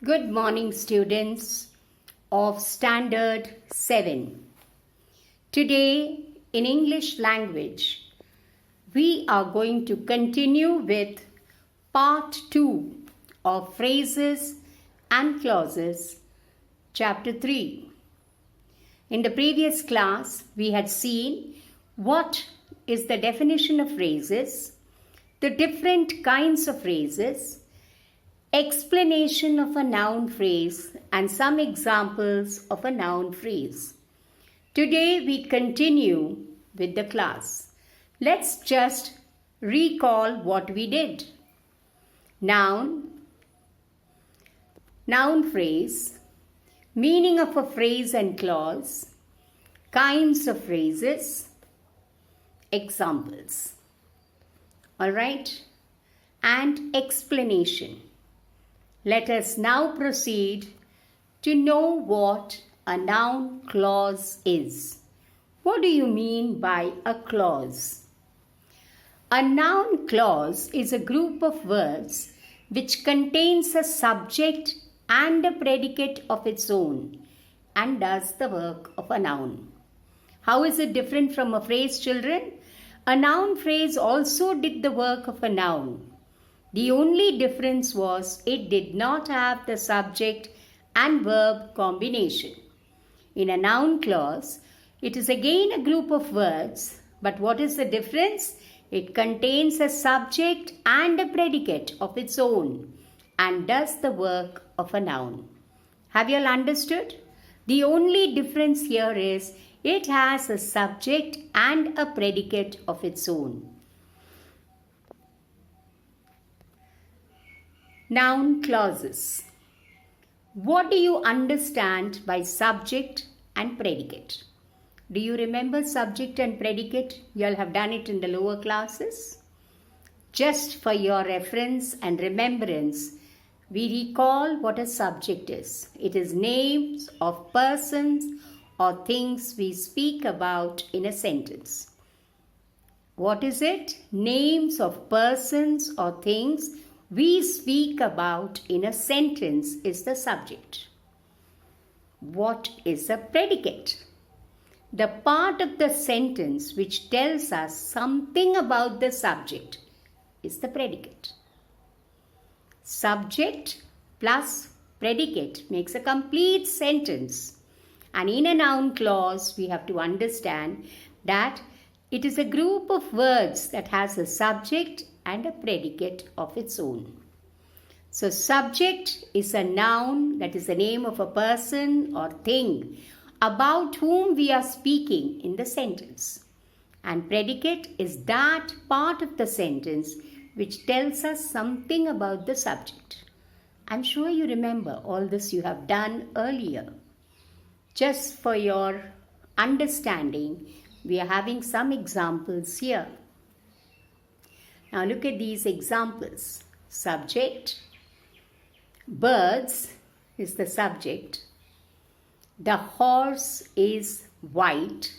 Good morning, students of Standard 7. Today, in English language, we are going to continue with Part 2 of Phrases and Clauses, Chapter 3. In the previous class, we had seen what is the definition of phrases, the different kinds of phrases, explanation of a noun phrase and some examples of a noun phrase. Today we continue with the class. Let's just recall what we did. Noun phrase, meaning of a phrase and clause, kinds of phrases, examples. All right? And explanation. Let us now proceed to know what a noun clause is. What do you mean by a clause? A noun clause is a group of words which contains a subject and a predicate of its own and does the work of a noun. How is it different from a phrase, children? A noun phrase also did the work of a noun. The only difference was it did not have the subject and verb combination. In a noun clause, it is again a group of words, but what is the difference? It contains a subject and a predicate of its own and does the work of a noun. Have you all understood? The only difference here is it has a subject and a predicate of its own. Noun clauses. What do you understand by subject and predicate? Do you remember subject and predicate? You all have done it in the lower classes. Just for your reference and remembrance, we recall what a subject is. It is names of persons or things we speak about in a sentence. What is it? Names of persons or things we speak about in a sentence is the subject. What is a predicate? The part of the sentence which tells us something about the subject is the predicate. Subject plus predicate makes a complete sentence. And in a noun clause, we have to understand that it is a group of words that has a subject and a predicate of its own. So subject is a noun, that is the name of a person or thing about whom we are speaking in the sentence. And predicate is that part of the sentence which tells us something about the subject. I'm sure you remember all this you have done earlier. Just for your understanding, we are having some examples here. Now look at these examples. Subject. Birds is the subject. The horse is white.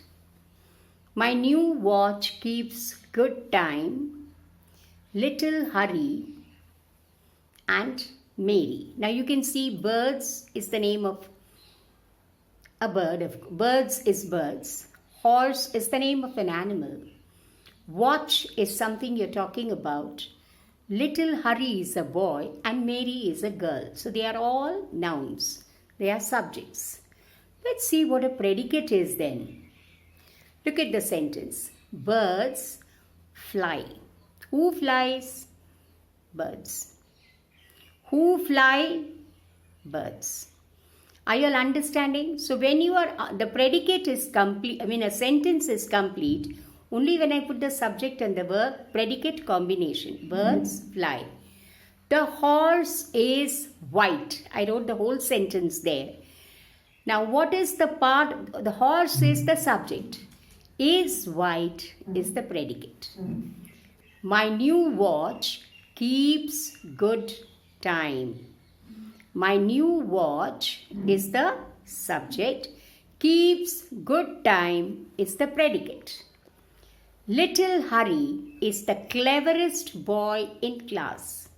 My new watch keeps good time. Little hurry. And Mary. Now you can see birds is the name of a bird. Birds is birds. Horse is the name of an animal. Watch is something you're talking about. Little Hurry is a boy and Mary is a girl. So they are all nouns. They are subjects. Let's see what a predicate is then. Look at the sentence. Birds fly. Who flies? Birds. Who fly? Birds. Are you all understanding? So when you are, the predicate is complete, a sentence is complete only when I put the subject and the verb, predicate combination. Birds fly. The horse is white. I wrote the whole sentence there. Now what is the part? The horse is the subject. Is white is the predicate. My new watch keeps good time. My new watch is the subject. Keeps good time is the predicate. Little Hurry is the cleverest boy in class.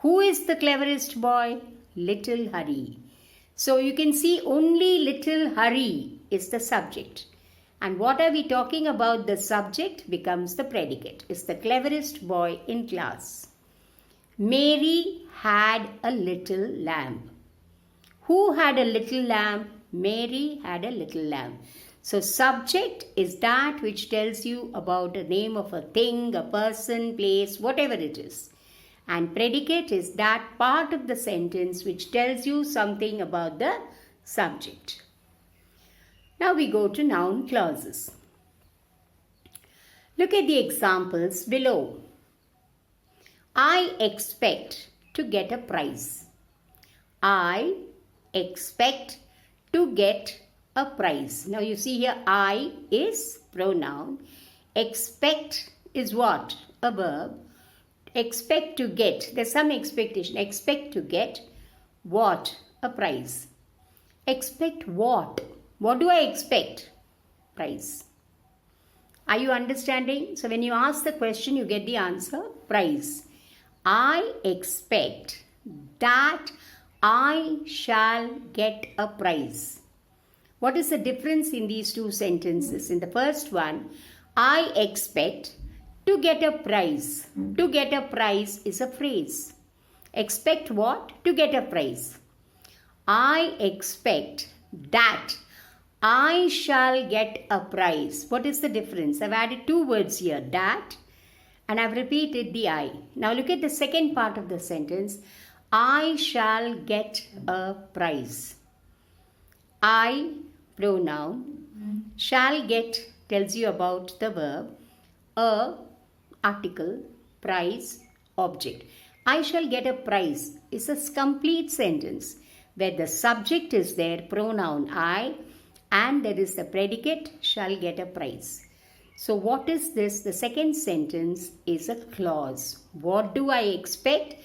Who is the cleverest boy? Little Hari. So you can see only Little Hari is the subject. And what are we talking about? The subject becomes the predicate. Is the cleverest boy in class. Mary had a little lamb. Who had a little lamb? Mary had a little lamb. So subject is that which tells you about the name of a thing, a person, place, whatever it is. And predicate is that part of the sentence which tells you something about the subject. Now we go to noun clauses. Look at the examples below. I expect to get a prize. I expect to get a prize. Now you see here I is pronoun. Expect is what? A verb. Expect to get. There's some expectation. Expect to get what? A prize. Expect what? What do I expect? Prize. Are you understanding? So when you ask the question, you get the answer, prize. I expect that I shall get a prize. What is the difference in these two sentences? In the first one, I expect to get a prize. To get a prize is a phrase. Expect what? To get a prize. I expect that I shall get a prize. What is the difference? I've added two words here, that, and I've repeated the I. Now look at the second part of the sentence. I shall get a prize. I, pronoun, shall get tells you about the verb, a, article, prize, object. I shall get a prize is a complete sentence where the subject is there, pronoun I, and there is the predicate, shall get a prize. So what is this? The second sentence is a clause. What do I expect?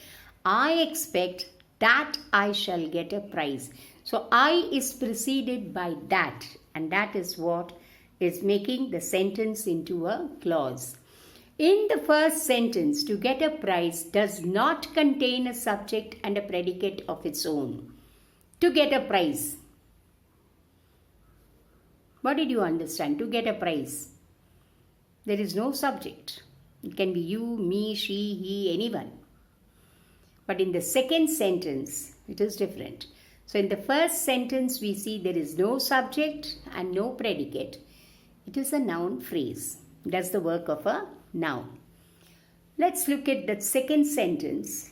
I expect that I shall get a prize. So I is preceded by that, and that is what is making the sentence into a clause. In the first sentence, to get a prize does not contain a subject and a predicate of its own. To get a prize. What did you understand? To get a prize. There is no subject. It can be you, me, she, he, anyone. But in the second sentence, it is different. So in the first sentence, we see there is no subject and no predicate. It is a noun phrase. It does the work of a noun. Let's look at the second sentence.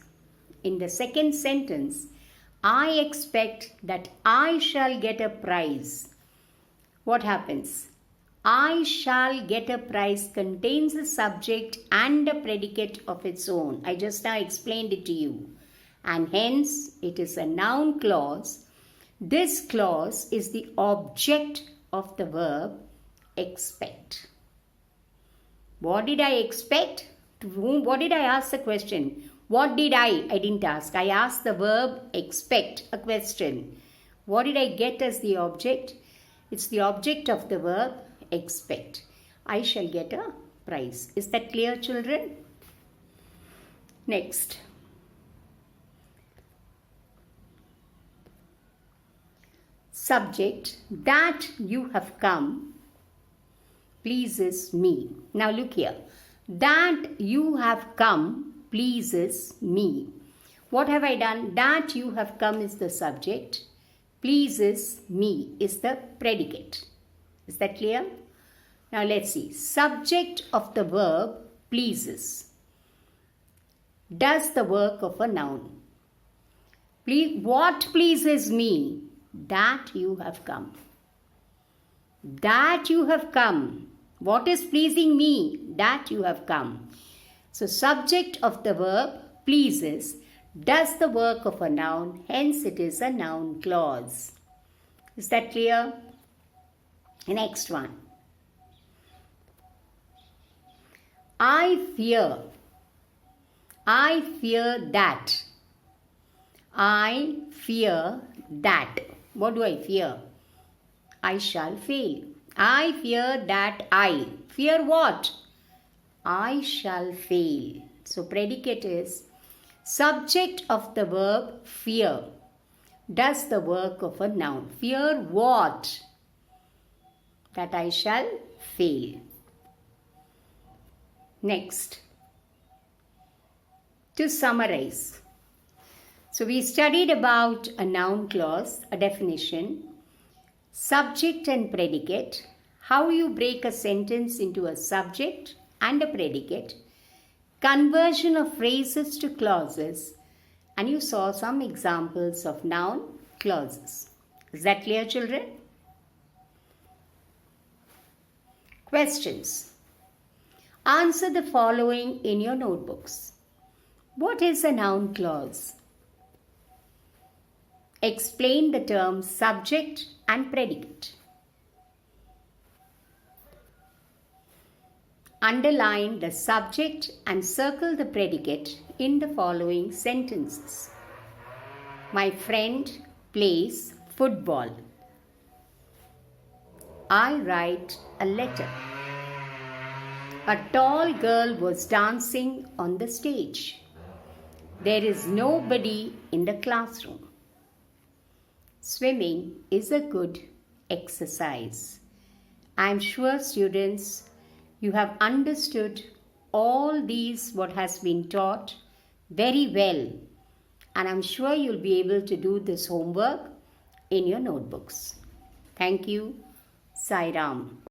In the second sentence, I expect that I shall get a prize. What happens? I shall get a prize contains a subject and a predicate of its own. I just now explained it to you. And hence, it is a noun clause. This clause is the object of the verb expect. What did I expect? To whom? What did I ask the question? What did I didn't ask. I asked the verb expect, a question. What did I get as the object? It's the object of the verb expect. I shall get a prize. Is that clear, children? Next. Subject, that you have come pleases me. Now look here. That you have come pleases me. What have I done? That you have come is the subject. Pleases me is the predicate. Is that clear? Now let's see. Subject of the verb pleases does the work of a noun. What pleases me? That you have come. That you have come. What is pleasing me? That you have come. So subject of the verb pleases does the work of a noun, hence it is a noun clause. Is that clear? Next one. I fear that. I fear that. What do I fear? I shall fail. I fear that I. Fear what? I shall fail. So predicate is Subject of the verb fear does the work of a noun. Fear what? That I shall fail. Next, to summarize. So we studied about a noun clause, a definition, subject and predicate, how you break a sentence into a subject and a predicate, conversion of phrases to clauses, and you saw some examples of noun clauses. Is that clear, children? Questions. Answer the following in your notebooks. What is a noun clause? Explain the terms subject and predicate. Underline the subject and circle the predicate in the following sentences. My friend plays football. I write a letter. A tall girl was dancing on the stage. There is nobody in the classroom. Swimming is a good exercise. I am sure, students, you have understood all these what has been taught very well, and I'm sure you'll be able to do this homework in your notebooks. Thank you. Sai Ram.